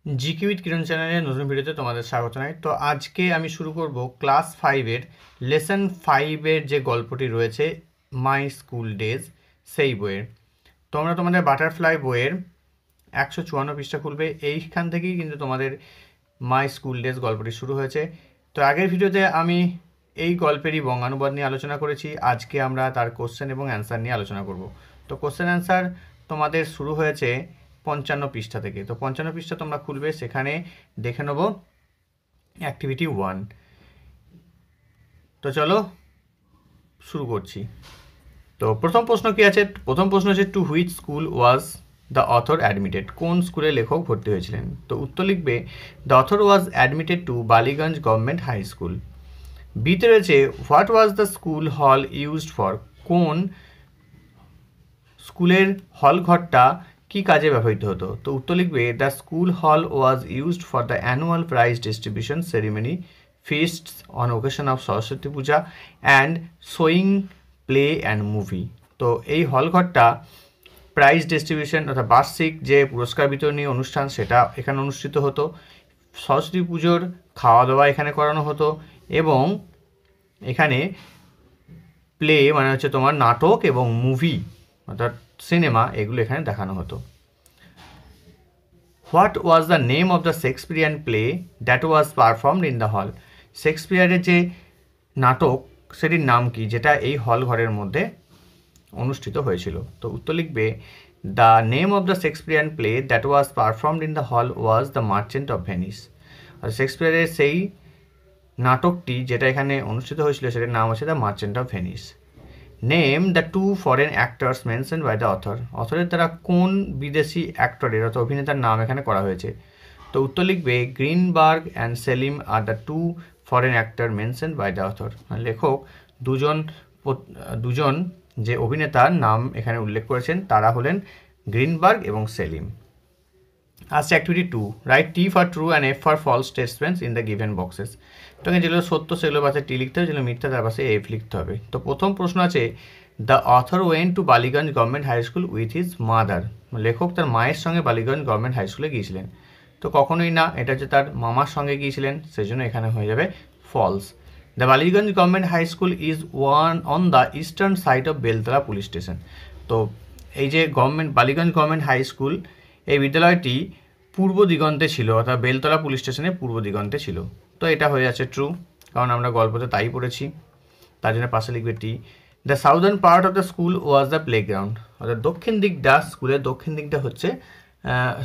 GK with কিরণ চ্যানেলের নতুন ভিডিওতে তোমাদের স্বাগত জানাই। তো আজকে আমি শুরু করব ক্লাস 5-এর লেসন 5-এর যে গল্পটি রয়েছে মাই স্কুল ডেজ সেই বইয়ের। তোমরা তোমাদের বাটারফ্লাই বইয়ের 154 পৃষ্ঠা খুলবে, এইখান থেকেই কিন্তু তোমাদের মাই স্কুল ডেজ গল্পটি শুরু হয়েছে। তো আগের ভিডিওতে আমি এই গল্পেরই বঙ্গানুবাদ নিয়ে আলোচনা করেছি, আজকে আমরা তার কোশ্চেন এবং অ্যান্সার নিয়ে আলোচনা করব। তো কোশ্চেন অ্যান্সার তোমাদের শুরু হয়েছে 55 পৃষ্ঠা থেকে। তো 55 পৃষ্ঠা তোমরা খুলবে, সেখানে দেখে নেব অ্যাক্টিভিটি 1। তো চলো শুরু করছি। তো প্রথম প্রশ্ন কি আছে? প্রথম প্রশ্ন হচ্ছে to which school was the author admitted? কোন স্কুলে লেখক ভর্তি হয়েছিলেন? তো উত্তর লিখবে the author was admitted to Ballygunge government high school. বিতে রয়েছে what was the school hall used for? কোন স্কুলের হল ঘরটা কি কাজে ব্যবহৃত হতো? তো উত্তর লিখবে the school hall was used for the annual prize distribution ceremony, feasts on occasion of Saraswati Puja and showing play and movie. তো এই হল ঘরটা প্রাইজ ডিস্ট্রিবিউশন অর্থাৎ বার্ষিক যে পুরস্কার বিতরণী অনুষ্ঠান সেটা এখানে অনুষ্ঠিত হতো, সরস্বতী পুজোর খাওয়া দাওয়া এখানে করানো হতো, এবং এখানে প্লে মানে হচ্ছে তোমার নাটক এবং মুভি অর্থাৎ সিনেমা এগুলো এখানে দেখানো হতো। What was the name of the Shakespearean play that was performed in the hall? শেক্সপিয়ারের যে নাটক সেটির নাম কি যেটা এই হল ঘরের মধ্যে অনুষ্ঠিত হয়েছিল? তো উত্তর লিখবে the name of the Shakespearean play that was performed in the hall was the Merchant of Venice. আর শেক্সপিয়ারের সেই নাটকটি যেটা এখানে অনুষ্ঠিত হয়েছিল সেটার নাম হচ্ছে the Merchant of Venice. Name the two foreign actors mention by the author? অথরের দ্বারা কোন বিদেশি অ্যাক্টরের অর্থাৎ অভিনেতার নাম এখানে করা হয়েছে? তো উত্তর লিখবে Greenberg and Selim are the two foreign actor mention by the author. লেখক দুজন যে অভিনেতার নাম এখানে উল্লেখ করেছেন তারা হলেন গ্রিনবার্গ এবং সেলিম। আসছে activity 2, write T for true and F for false statements in the given boxes. তোকে যেগুলো সত্য সেগুলো পাশে টি লিখতে হবে, যেগুলো মিথ্যা তার পাশে এফ লিখতে হবে। তো প্রথম প্রশ্ন আছে the author went to Ballygunge government high school with his mother. লেখক তার মায়ের সঙ্গে বালিগঞ্জ গভর্নমেন্ট হাই স্কুলে গিয়েছিলেন। তো কখনোই না, এটা হচ্ছে তার মামার সঙ্গে গিয়েছিলেন, সেই জন্য এখানে হয়ে যাবে false. The Ballygunge government high school is on the eastern side of Beltala police station. তো এই যে বালিগঞ্জ গভর্নমেন্ট হাই স্কুল, এই বিদ্যালয়টি পূর্ব দিগন্তে ছিল, অর্থাৎ বেলতলা পুলিশ স্টেশনের পূর্ব দিগন্তে ছিল। তো এটা হয়ে যাচ্ছে ট্রু, কারণ আমরা গল্পতে তাই পড়েছি, তার জন্য পাশে লিখবে টি। The southern part of the school was the playground. অর্থাৎ দক্ষিণ দিকটা, স্কুলের দক্ষিণ দিকটা হচ্ছে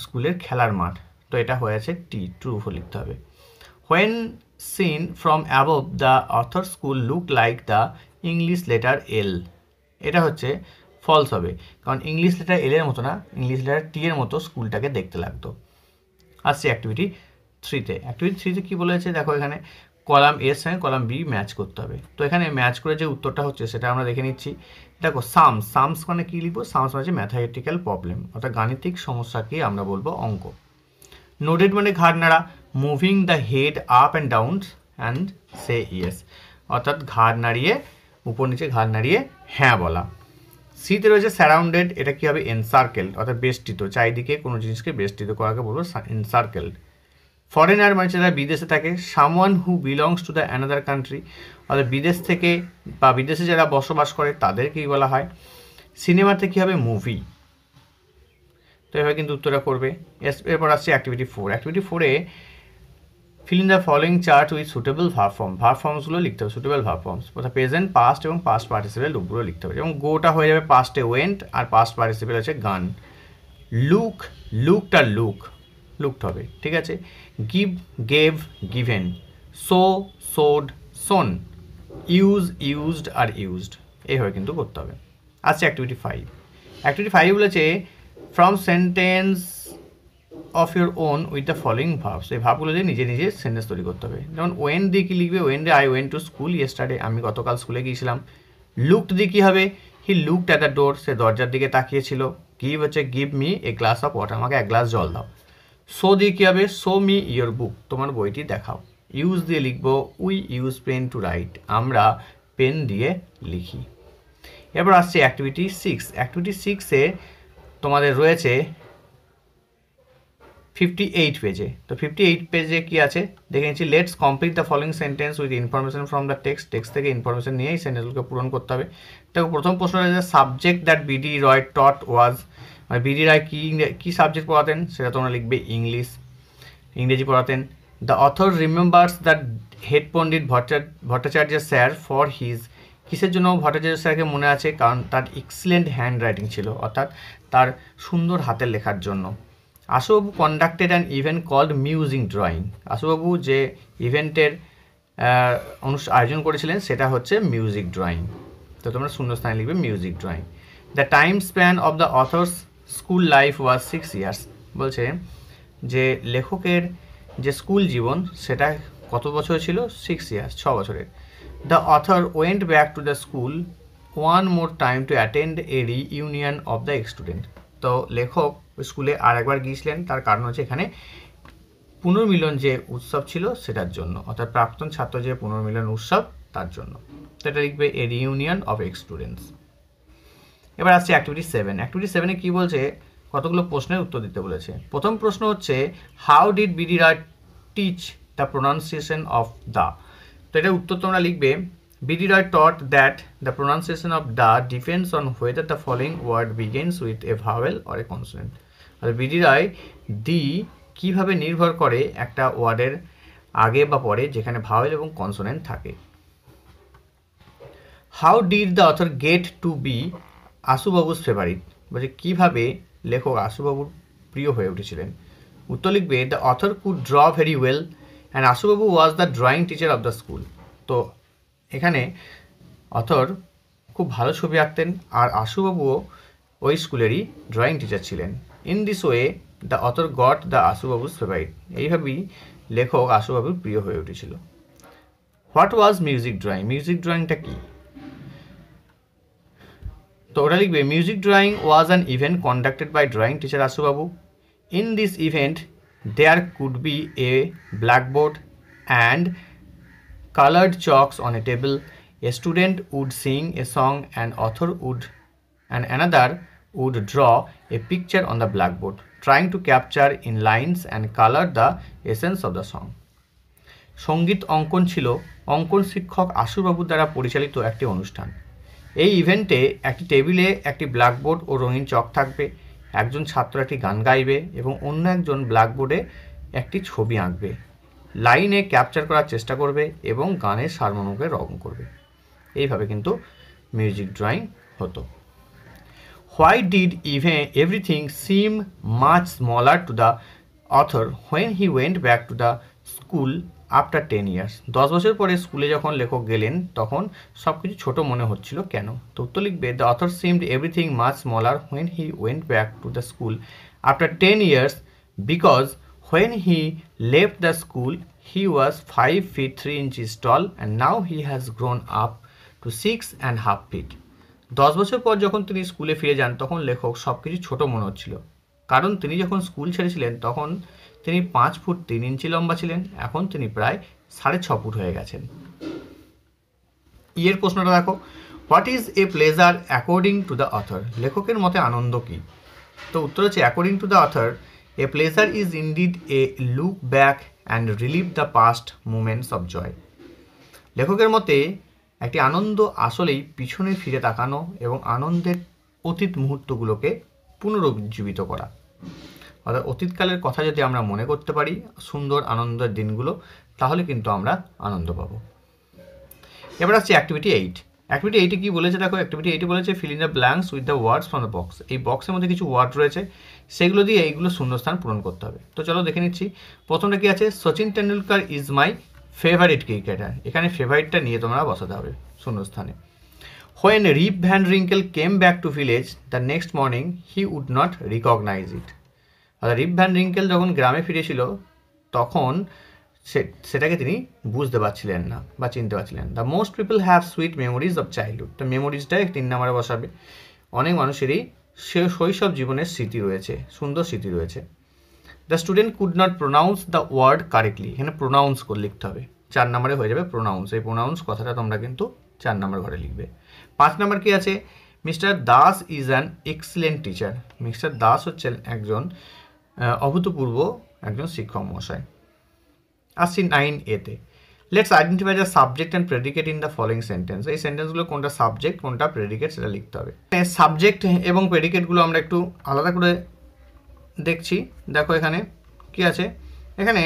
স্কুলের খেলার মাঠ। তো এটা হয়ে আছে টি, ট্রু লিখতে হবে। When seen from above the author school look like the English letter L. এটা হচ্ছে ফলস হবে, কারণ ইংলিশ লেটার এল এর মতো না, ইংলিশ লেটার টি এর মতো স্কুলটাকে দেখতে লাগতো। আসছে অ্যাক্টিভিটি 3-তে। অ্যাক্টিভিটি 3-তে কী বলেছে দেখো, এখানে কলাম এর সঙ্গে কলাম বি ম্যাচ করতে হবে। তো এখানে ম্যাচ করে যে উত্তরটা হচ্ছে সেটা আমরা দেখে নিচ্ছি। দেখো সামস মানে কী লিখবো? সামস মানে হচ্ছে ম্যাথামেটিক্যাল প্রবলেম, অর্থাৎ গাণিতিক সমস্যাকে আমরা বলবো অঙ্ক। নোডেড মানে ঘাড় নাড়া, moving the head up and down and say yes, অর্থাৎ ঘাড় নাড়িয়ে উপর নিচে ঘাড় নাড়িয়ে হ্যাঁ বলা। সিতে রয়েছে সারাউন্ডেড, এটা কী হবে? এনসার্কেলড, অর্থাৎ বেষ্টিত, চারিদিকে কোনো জিনিসকে বেষ্টিত করাকে বলবো এনসার্কেলড। ফরেনার মানে যারা বিদেশে থাকে, someone who belongs to the another country, অর্থাৎ বিদেশ থেকে বা বিদেশে যারা বসবাস করে তাদেরকেই বলা হয়। সিনেমাতে কী হবে? মুভি। তো এভাবে কিন্তু উত্তরটা করবে। এরপর আসছে অ্যাক্টিভিটি 4। অ্যাক্টিভিটি 4-এ fill in the following chart with suitable verb form. Verb ফর্মসগুলো লিখতে হবে, সুটেবল ভার্ব ফর্মস, অর্থাৎ প্রেজেন্ট, পাস্ট এবং পাস্ট পার্টিসিপেল লুকগুলো লিখতে হবে। এবং গোটা হয়ে যাবে পাস্টে ওয়েন্ট, আর পাস্ট পার্টিসিপেল হচ্ছে গান। লুকটা লুকড হবে, ঠিক আছে। Give, gave, given. Sowed, sown. Used আর ইউজড, এইভাবে কিন্তু করতে হবে। আচ্ছা অ্যাক্টিভিটি 5। অ্যাক্টিভিটি 5 বলেছে from sentence of your own with the following verbs. এই ভাবগুলো দিয়ে নিজে নিজে সেন্টেন্স তৈরি করতে হবে। যেমন ওয়েন দিয়ে কী লিখবে? One day I went to school yesterday, আমি গতকাল স্কুলে গিয়েছিলাম। লুকড দিয়ে কী হবে? He looked at the door, সে দরজার দিকে তাকিয়েছিল। গিভ হচ্ছে give me a glass of water, আমাকে এক গ্লাস জল দাও। শো দিয়ে কী হবে? শো মি ইয়োর বুক, তোমার বইটি দেখাও। ইউজ দিয়ে লিখবো we use pen to write, আমরা পেন দিয়ে লিখি। এরপর আসছে অ্যাক্টিভিটি 6। অ্যাক্টিভিটি 6-এ তোমাদের রয়েছে 58 পেজে। তো 58 পেজে কি আছে দেখে নিচ্ছি। Let's complete the following sentence with information from the text থেকে ইনফরমেশন নিয়ে এই সেন্টেন্সগুলোকে পূরণ করতে হবে। তো প্রথম প্রশ্ন রয়েছে সাবজেক্ট দ্যাট বিডি রয় টট ওয়াজ, মানে বিডি রায় কী সাবজেক্ট পড়াতেন, সেটা তোমরা লিখবে ইংরেজি পড়াতেন। The author remembers that head Pandit Bhattacharya sir for his, কিসের জন্য ভট্টাচার্য স্যারকে মনে আছে, কারণ তার এক্সিলেন্ট হ্যান্ড রাইটিং ছিল, অর্থাৎ তার সুন্দর হাতের লেখার জন্য। Ashubabu conducted an event called music drawing, Ashubabu যে ইভেন্টের আয়োজন করেছিলেন সেটা হচ্ছে মিউজিক ড্রয়িং। তো তোমরা শূন্যস্থানে লিখবে music drawing. The time span of the author's school life was 6 years, বলছে যে লেখকের যে স্কুল জীবন সেটা কত বছর ছিল, 6 years, 6 বছরের। The author went back to the school one more time to attend a reunion of the student, তো লেখক স্কুলে আর একবার গিয়েছিলেন, তার কারণ হচ্ছে এখানে পুনর্মিলন যে উৎসব ছিল সেটার জন্য, অর্থাৎ প্রাক্তন ছাত্র যে পুনর্মিলন উৎসব তার জন্য। তো এটা লিখবে এ রিইউনিয়ন অফ স্টুডেন্টস। এবার আসছে অ্যাক্টিভিটি 7। অ্যাক্টিভিটি 7-এ কী বলছে, কতগুলো প্রশ্নের উত্তর দিতে বলেছে। প্রথম প্রশ্ন হচ্ছে how did BD Roy teach the pronunciation of the, তো এটার উত্তর তোমরা লিখবে BD Roy taught that the pronunciation of the depends on whether the following word begins with a vowel or a consonant, আর বিডি রায় দি কীভাবে নির্ভর করে একটা ওয়ার্ডের আগে বা পরে যেখানে ভাওয়েল এবং কনসোনেন্ট থাকে। How did the author get to be Ashubabu's favourite, বলছে কীভাবে লেখক আশুবাবুর প্রিয় হয়ে উঠেছিলেন। উত্তর লিখবে the author could draw very well and Ashubabu was the drawing teacher of the school, তো এখানে অথর খুব ভালো ছবি আঁকতেন আর আশুবাবুও ওই স্কুলেরই ড্রয়িং টিচার ছিলেন। In this way the author got the Ashubabu's favourite, এইভাবেই লেখক আশুবাবুর প্রিয় হয়ে উঠেছিল। What was music drawing, music ড্রয়িংটা কী, তো ওটা লিখবে music drawing was an event conducted by drawing teacher Ashubabu. In this event there could be a blackboard and colored chalks on a table. A student would sing a song and another would draw a picture on the blackboard, trying to capture in lines and color the essence of the song. সঙ্গীত অঙ্কন ছিল অঙ্কন শিক্ষক আশুবাবু দ্বারা পরিচালিত একটি অনুষ্ঠান। এই ইভেন্টে একটি টেবিলে একটি ব্ল্যাকবোর্ড ও রঙিন চক থাকবে, একজন ছাত্র একটি গান গাইবে এবং অন্য একজন ব্ল্যাকবোর্ডে একটি ছবি আঁকবে, লাইনে ক্যাপচার করার চেষ্টা করবে এবং গানের সারমর্মকে রং করবে। এইভাবে কিন্তু মিউজিক ড্রয়িং হতো। Why did everything SIM much smaller to the author when he went back to the school after 10 years, 10 বছর পরে স্কুলে যখন লেখক গেলেন তখন সব কিছু ছোটো মনে হচ্ছিল কেন, তো উত্তর লিখবে the author seemed everything much smaller when he went back to the school after 10 years because when he left the school, he was 5 feet 3 inches tall and now he has grown up to 6.5 feet. 10 বছর পর যখন তিনি স্কুলে ফিরে যান তখন লেখক সব কিছু ছোটো মনে হচ্ছিল, কারণ তিনি যখন স্কুল ছেড়েছিলেন তখন তিনি 5 ফুট 3 ইঞ্চি লম্বা ছিলেন, এখন তিনি প্রায় 6.5 ফুট হয়ে গেছেন। এর প্রশ্নটা দেখো, what is a pleasure according to the author, লেখকের মতে আনন্দ কী, তো উত্তর হচ্ছে according to the author A pleasure is indeed a look back and relive the past moments of joy. লেখকের মতে একটি আনন্দ আসলেই পিছনে ফিরে তাকানো এবং আনন্দের অতীত মুহূর্তগুলোকে পুনরুজ্জীবিত করা, অর্থাৎ অতীতকালের কথা যদি আমরা মনে করতে পারি সুন্দর আনন্দের দিনগুলো, তাহলে কিন্তু আমরা আনন্দ পাবো। এবার আসছে অ্যাক্টিভিটি 8। অ্যাক্টিভিটি 8-এ কী বলেছে দেখো, অ্যাক্টিভিটি 8-এ বলেছে feel in the blanks with the words from the box, এই বক্সের মধ্যে কিছু ওয়ার্ড রয়েছে সেগুলো দিয়ে এইগুলো শূন্যস্থান পূরণ করতে হবে। তো চলো দেখে নিচ্ছি। প্রথমটা কি আছে, Sachin Tendulkar is my favourite cricketer, এখানে ফেভারিটটা নিয়ে তোমরা বসাতে হবে শূন্যস্থানে। When Rip Van Winkle came back to village the next morning he would not recognise it, অর্থাৎ রিপ ভ্যান রিঙ্কেল যখন গ্রামে ফিরেছিল তখন সেটাকে তিনি বুঝতে পারছিলেন না বা চিনতে পারছিলেন। The most people have sweet memories of childhood, তো মেমোরিজটাই 3 নম্বরে বসাবে। অনেক মানুষেরই শৈশব জীবনের স্মৃতি রয়েছে, সুন্দর স্মৃতি রয়েছে। The student could not pronounce the word correctly, এখানে প্রোনাউন্স করে লিখতে হবে, 4 নম্বরে হয়ে যাবে প্রোনাউন্স। এই প্রোনাউন্স কথাটা তোমরা কিন্তু 4 নম্বর ঘরে লিখবে। 5 নম্বর কি আছে, mister Das is an excellent teacher, mister Das হচ্ছেন একজন অভূতপূর্ব একজন শিক্ষক মশাই। আসছি 9A-তে। Let's identify the subject and predicate in the following sentence. এই সেন্টেন্সগুলো কোনটা সাবজেক্ট কোনটা প্রেডিকেট সেটা লিখতে হবে। সাবজেক্ট এবং প্রেডিকেটগুলো আমরা একটু আলাদা করে দেখছি। দেখো এখানে কি আছে, এখানে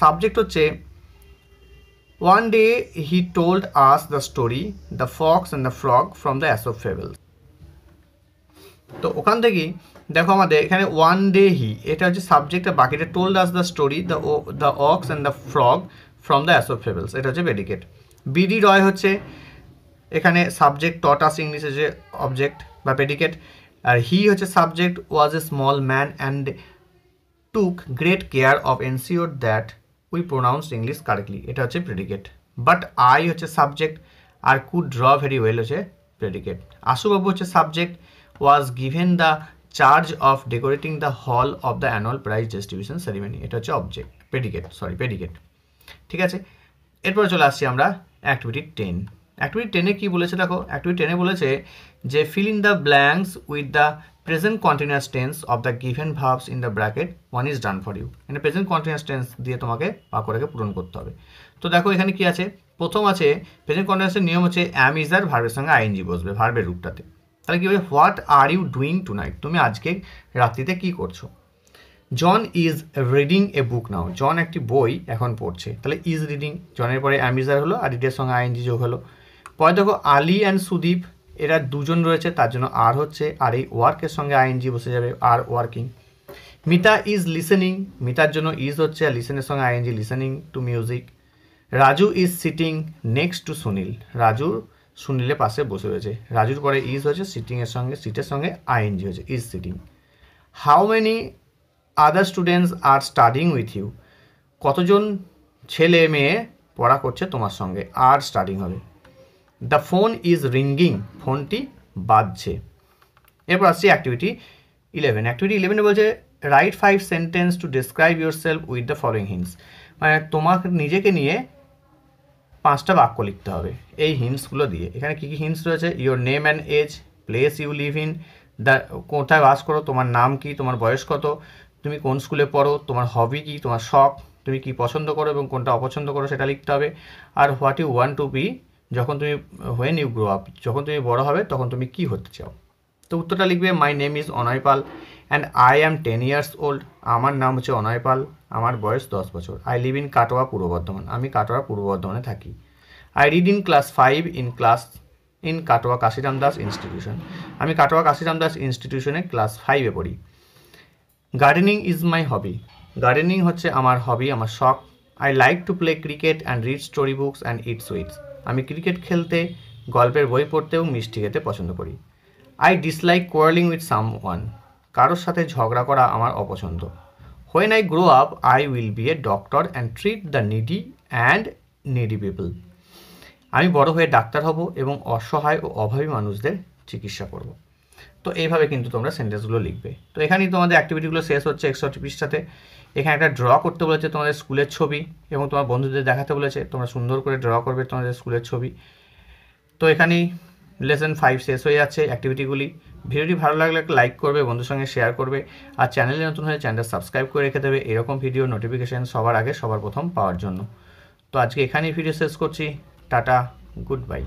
সাবজেক্ট হচ্ছে one day he told us the story the fox and the frog from the Aesop fables. তো ওখান থেকেই দেখো আমাদের এখানে ওয়ান ডে হি, এটা হচ্ছে সাবজেক্ট, আর বাকিটা told us the story the ox and the frog from the Aesop fables, এটা হচ্ছে প্রেডিকেট। বিডি রয় হচ্ছে এখানে সাবজেক্ট, টট আস ইংলিশ হচ্ছে অবজেক্ট বা প্রেডিকেট, আর হি হচ্ছে subject, was a small man and took great care of ensure that we pronounced English correctly, এটা হচ্ছে প্রেডিকেট। বাট আই হচ্ছে সাবজেক্ট, আর কুড ড্র ভেরি ওয়েল হচ্ছে predicate. Ashubabu হচ্ছে subject, was given the charge of decorating the hall of the annual prize distribution ceremony, এটা হচ্ছে object predicate. ঠিক আছে, এরপরে চলে আসছি আমরা অ্যাক্টিভিটি 10। অ্যাক্টিভিটি 10-এ কী বলেছে দেখো, অ্যাক্টিভিটি 10-এ বলেছে যে fill in the blanks with the present continuous tense of the given verbs in the bracket one is done for you. এখানে প্রেজেন্ট কন্টিনিউয়াস টেন্স দিয়ে তোমাকে বাক্যটাকে পূরণ করতে হবে। তো দেখো এখানে কি আছে, প্রথম আছে প্রেজেন্ট কন্টিনিউয়াসের নিয়ম হচ্ছে অ্যাম ইজ আর ভার্বের সঙ্গে আইএনজি বসবে ভার্বের রূপটাতে। তাহলে কী হবে, what are you doing tonight, তুমি আজকে রাত্রিতে কী করছো। জন ইজ রিডিং এ বুক নাও, জন একটি বই এখন পড়ছে, তাহলে ইজ রিডিং, জনের পরে অ্যামিজার হলো আর রিডের সঙ্গে আইএনজি যোগ হলো। পরে দেখো আলী অ্যান্ড সুদীপ, এরা দুজন রয়েছে তার জন্য আর হচ্ছে, আর এই ওয়ার্কের সঙ্গে আইএনজি বসে যাবে, আর ওয়ার্কিং। মিতা ইজ লিসেনিং, মিতার জন্য ইজ হচ্ছে, আর লিসেনের সঙ্গে I N G, listening to music. Raju is sitting next to Sunil, রাজু সুনীলের পাশে বসে রয়েছে, রাজুর পরে ইজ হচ্ছে, সিটিংয়ের সঙ্গে সিটের সঙ্গে আইএনজি হচ্ছে, is sitting. How many other students are studying with you, কতজন ছেলে মেয়ে পড়া করছে তোমার সঙ্গে, আর স্টাডিং হবে। দ্য ফোন ইজ রিঙ্গিং, ফোনটি বাজছে। এরপর আসছি অ্যাক্টিভিটি 11। অ্যাক্টিভিটি 11-এ বলছে write 5 sentence to describe yourself with the following hints, মানে তোমাকে নিজেকে নিয়ে 5টা বাক্য লিখতে হবে এই হিন্টসগুলো দিয়ে। এখানে কী কী হিন্টস রয়েছে, your name and age, place you live in, কোথায় বাস করো, তোমার নাম কি, তোমার বয়স কত, তুমি কোন স্কুলে পড়ো, তোমার হবি কি, তোমার শখ, তুমি কি পছন্দ করো এবং কোনটা অপছন্দ করো সেটা লিখতে হবে। আর what you want to be, যখন তুমি হোয়েন ইউ গ্রো আপ, যখন তুমি বড় হবে তখন তুমি কি হতে চাও। তো উত্তরটা লিখবে my name is Anay Pal and I am 10 years old, আমার নাম হচ্ছে অনয় পাল, আমার বয়স 10 বছর। আই লিভ ইন কাটোয়া পূর্ব বর্ধমান, আমি কাটোয়া পূর্ব বর্ধমানে থাকি। I read in class 5 in Katwa Kashiram Das institution, আমি কাটোয়া কাশিরাম দাস ইনস্টিটিউশনে ক্লাস 5-এ পড়ি। Gardening is my hobby, gardening হচ্ছে আমার হবি, আমার শখ। I like to play cricket and read story books and it sweets, আমি ক্রিকেট খেলতে, গল্পের বই পড়তে এবং মিষ্টি খেতে পছন্দ করি। I dislike quarrelling with someone, কারোর সাথে ঝগড়া করা আমার অপছন্দ। When I grow up I will B a doctor and treat the needy people, আমি বড় হয়ে ডাক্তার হব এবং অসহায় ও অভাবী মানুষদের চিকিৎসা করব। তো এইভাবে কিন্তু তোমরা সেন্টেন্সগুলো লিখবে। তো এখানেই তোমাদের অ্যাক্টিভিটিগুলো শেষ হচ্ছে 61 পৃষ্ঠাতে। এখানে একটা ড্র করতে বলেছে তোমাদের স্কুলের ছবি এবং তোমার বন্ধুদের দেখাতে বলেছে, তোমরা সুন্দর করে ড্র করবে তোমাদের স্কুলের ছবি। তো এখানেই লেসন 5 শেষ হয়ে যাচ্ছে অ্যাক্টিভিটিগুলি। ভিডিওটি ভালো লাগলে একটা লাইক করবে, বন্ধুর সঙ্গে শেয়ার করবে, আর চ্যানেলে নতুন হলে চ্যানেলটা সাবস্ক্রাইব করে রেখে দেবে এরকম ভিডিও নোটিফিকেশান সবার আগে সবার প্রথম পাওয়ার জন্য। তো আজকে এখানেই ভিডিও শেষ করছি। Tata, good bye.